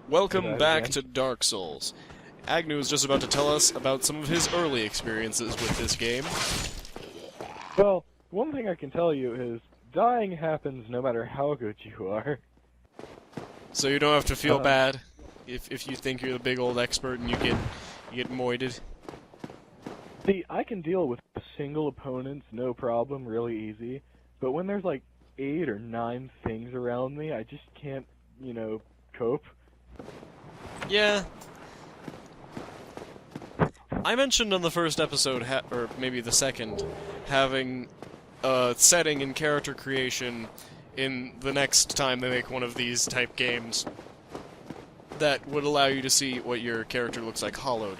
Welcome back to Dark Souls. Agnew is just about to tell us about some of his early experiences with this game. Well, one thing I can tell you is dying happens no matter how good you are. So you don't have to feel bad if you think you're the big old expert and you get moited. See, I can deal with single opponents no problem, really easy. But when there's like 8 or 9 things around me, I just can't, cope. Yeah. I mentioned on the first episode, or maybe the second, having a setting and character creation in the next time they make one of these type games that would allow you to see what your character looks like hollowed.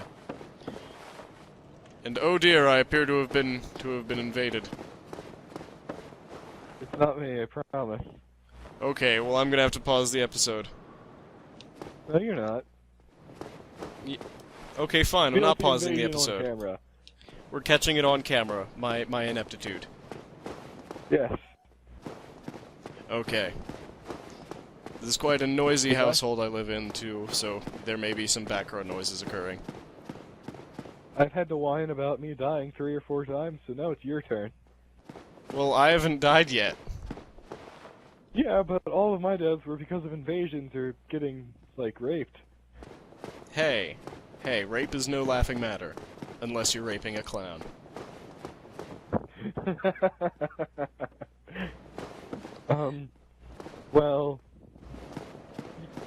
And oh dear, I appear to have been invaded. It's not me, I promise. Okay, well I'm gonna have to pause the episode. No, you're not. Okay, fine, I'm not pausing the episode. On camera. We're catching it on camera, my ineptitude. Yes. Okay. This is quite a noisy household I live in, too, so there may be some background noises occurring. I've had to whine about me dying 3 or 4 times, so now it's your turn. Well, I haven't died yet. Yeah, but all of my deaths were because of invasions or getting, raped. Hey, rape is no laughing matter. Unless you're raping a clown. Well...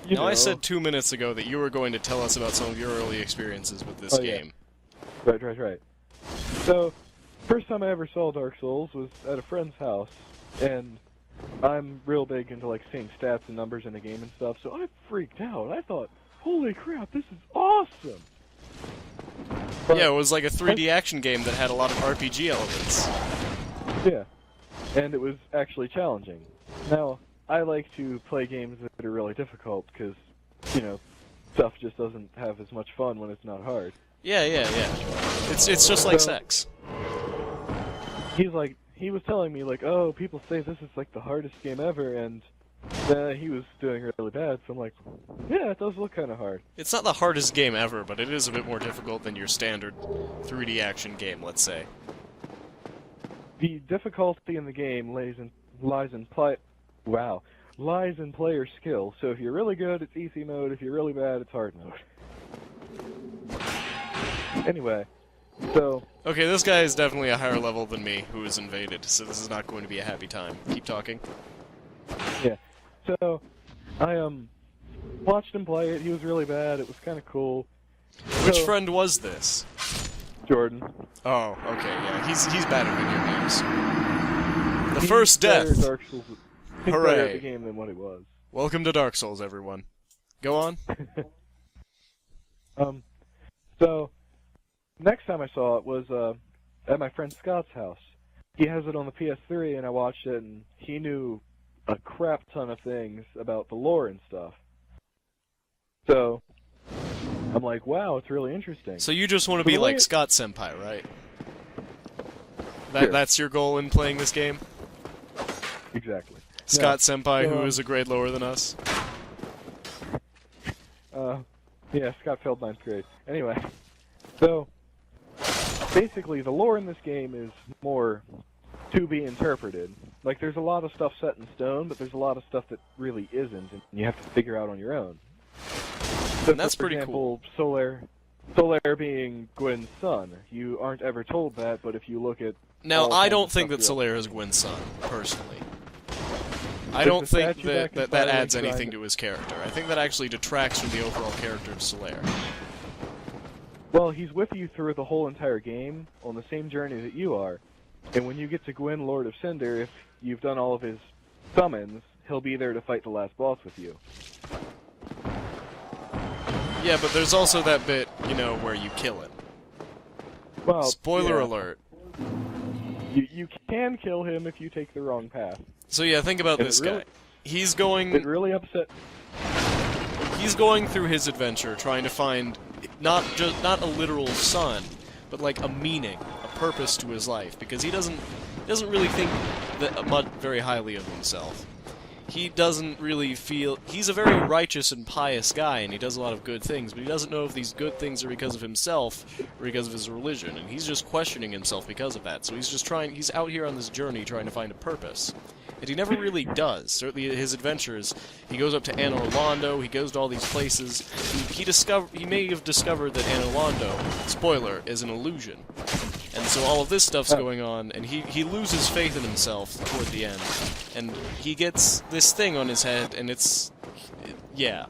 Now, I said 2 minutes ago that you were going to tell us about some of your early experiences with this game. Yeah. Right. So, first time I ever saw Dark Souls was at a friend's house, and I'm real big into, seeing stats and numbers in the game and stuff, so I freaked out. I thought, holy crap, this is awesome! But yeah, it was like a 3D action game that had a lot of RPG elements. Yeah, and it was actually challenging. Now, I like to play games that are really difficult, because, stuff just doesn't have as much fun when it's not hard. Yeah. It's just like sex. He was telling me, oh, people say this is, the hardest game ever, and he was doing really bad, so I'm like, yeah, it does look kind of hard. It's not the hardest game ever, but it is a bit more difficult than your standard 3D action game, let's say. The difficulty in the game lies in player skill. So if you're really good, it's easy mode. If you're really bad, it's hard mode. Anyway, so... Okay, this guy is definitely a higher level than me, who is invaded, so this is not going to be a happy time. Keep talking. Yeah. So, I, watched him play it. He was really bad. It was kind of cool. Which friend was this? Jordan. Oh, okay, yeah. He's bad at video games. The first death! Dark Souls. He's better at the game than what he was. Welcome to Dark Souls, everyone. Go on. So, next time I saw it was, at my friend Scott's house. He has it on the PS3, and I watched it, and he knew a crap ton of things about the lore and stuff. So, I'm like, wow, it's really interesting. So you just want to be like Scott Senpai, right? Sure. That's your goal in playing this game? Exactly. Scott Senpai, who is a grade lower than us? Yeah, Scott failed 9th grade. Anyway, so, basically, the lore in this game is more to be interpreted. There's a lot of stuff set in stone, but there's a lot of stuff that really isn't, and you have to figure out on your own. So, and that's pretty cool. Solaire being Gwen's son. You aren't ever told that, but if you look at... Now, I don't think that Solaire is Gwen's son, personally. I don't think that adds anything to his character. I think that actually detracts from the overall character of Solaire. Well, he's with you through the whole entire game, on the same journey that you are. And when you get to Gwen, Lord of Cinder, if you've done all of his summons, he'll be there to fight the last boss with you. Yeah, but there's also that bit, where you kill him. Well, spoiler alert. You can kill him if you take the wrong path. So yeah, think about this guy. He's going... It really upset... He's going through his adventure trying to find not a literal son, but a meaning, a purpose to his life, because he doesn't really think very highly of himself. he doesn't really feel... He's a very righteous and pious guy, and he does a lot of good things, but he doesn't know if these good things are because of himself or because of his religion, and he's just questioning himself because of that. So he's just trying... He's out here on this journey trying to find a purpose. And he never really does. Certainly his adventures, he goes up to Anne Orlando, he goes to all these places. He may have discovered that Anne Orlando, spoiler, is an illusion. And so all of this stuff's going on, and he loses faith in himself toward the end. And he gets this thing on his head, and yeah.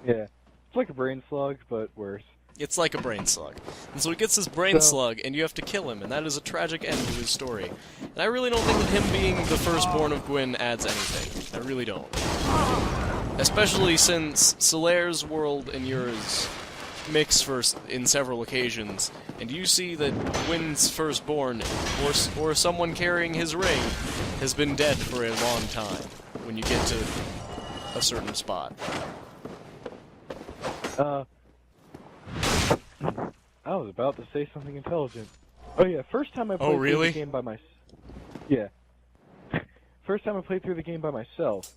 Yeah. It's like a brain slug, but worse. It's like a brain slug. And so he gets this brain slug, and you have to kill him, and that is a tragic end to his story. And I really don't think that him being the firstborn of Gwyn adds anything. I really don't. Especially since Solaire's world and yours mix first in several occasions, and you see that Gwyn's firstborn, or someone carrying his ring, has been dead for a long time when you get to a certain spot. I was about to say something intelligent. Oh yeah, first time I played through the game by myself. Yeah. First time I played through the game by myself,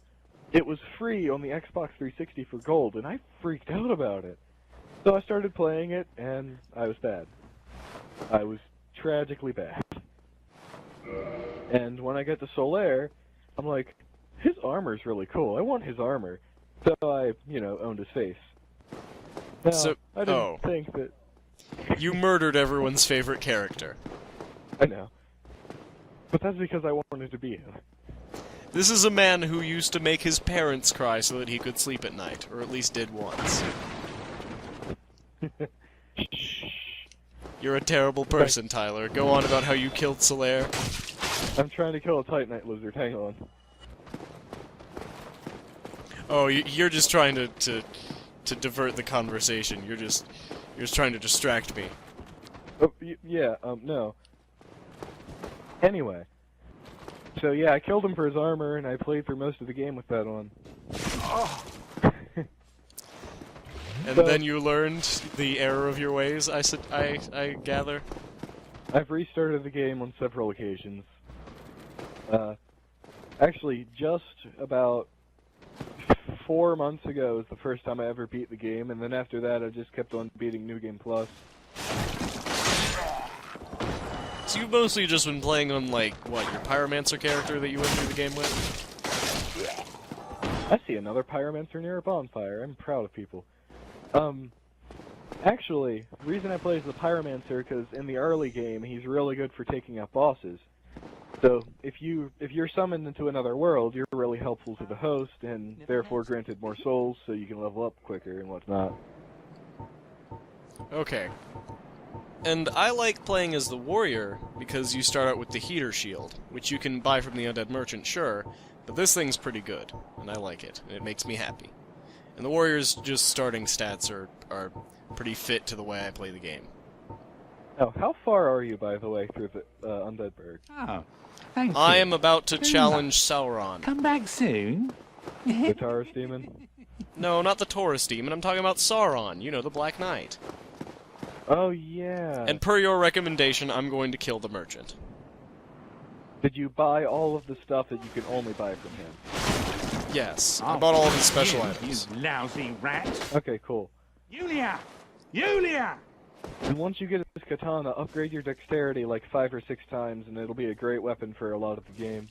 it was free on the Xbox 360 for gold, and I freaked out about it. So I started playing it, and I was bad. I was tragically bad. And when I get to Solaire, I'm like, his armor's really cool. I want his armor. So I, owned his face. Now, I didn't think that... You murdered everyone's favorite character. I know. But that's because I wanted to be him. This is a man who used to make his parents cry so that he could sleep at night, or at least did once. You're a terrible person, Tyler. Go on about how you killed Solaire. I'm trying to kill a Titanite lizard. Hang on. Oh, you're just trying to divert the conversation. You're just trying to distract me. Oh, no. Anyway. So yeah, I killed him for his armor, and I played through most of the game with that on. Oh. And then you learned the error of your ways, I gather? I've restarted the game on several occasions. Actually, just about 4 months ago was the first time I ever beat the game, and then after that I just kept on beating New Game Plus. So you've mostly just been playing on, like, what, your Pyromancer character that you went through the game with? I see another Pyromancer near a bonfire. I'm proud of people. Actually, the reason I play as the Pyromancer, because in the early game, he's really good for taking out bosses. So, if you're summoned into another world, you're really helpful to the host, and therefore granted more souls, so you can level up quicker and whatnot. Okay. And I like playing as the warrior, because you start out with the heater shield, which you can buy from the Undead Merchant, sure, but this thing's pretty good, and I like it, and it makes me happy. And the warrior's just starting stats are pretty fit to the way I play the game. Now, how far are you, by the way, through the Undead Berg? Oh, thank you. I am about to challenge Sauron. Come back soon. The Taurus Demon? No, not the Taurus Demon, I'm talking about Sauron, the Black Knight. Oh, yeah. And per your recommendation, I'm going to kill the merchant. Did you buy all of the stuff that you can only buy from him? Yes, I bought all of his special items. You lousy rat. Okay, cool. Yulia! Yulia! And once you get this katana, upgrade your dexterity like 5 or 6 times, and it'll be a great weapon for a lot of the game.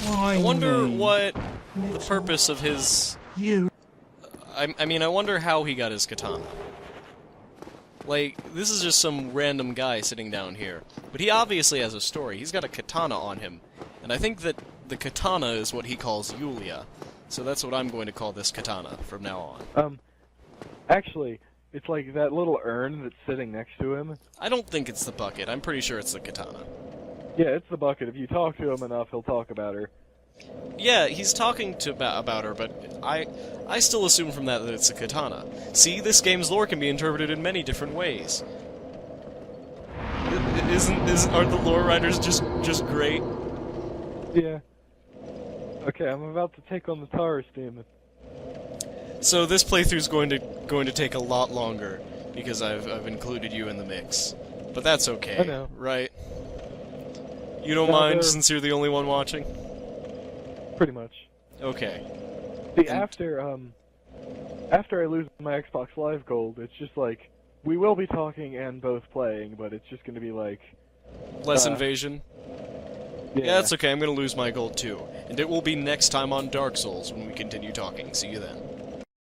Why I wonder me? what the purpose of his... You... I mean, I wonder how he got his katana. Like, this is just some random guy sitting down here. But he obviously has a story. He's got a katana on him. And I think that the katana is what he calls Yulia. So that's what I'm going to call this katana from now on. Actually, it's like that little urn that's sitting next to him. I don't think it's the bucket. I'm pretty sure it's the katana. Yeah, it's the bucket. If you talk to him enough, he'll talk about her. Yeah, he's talking about her, but I still assume from that it's a katana. See, this game's lore can be interpreted in many different ways. Aren't the lore writers just great? Yeah. Okay, I'm about to take on the Taurus Demon. So this playthrough's going to take a lot longer because I've included you in the mix, but that's okay, I know. Right? You don't mind since you're the only one watching? Pretty much. Okay. See, And- after I lose my Xbox Live Gold, it's just like we will be talking and both playing, but it's just going to be like Less invasion. yeah. Yeah, that's okay. I'm gonna lose my gold too, and it will be next time on Dark Souls when we continue talking. See you then.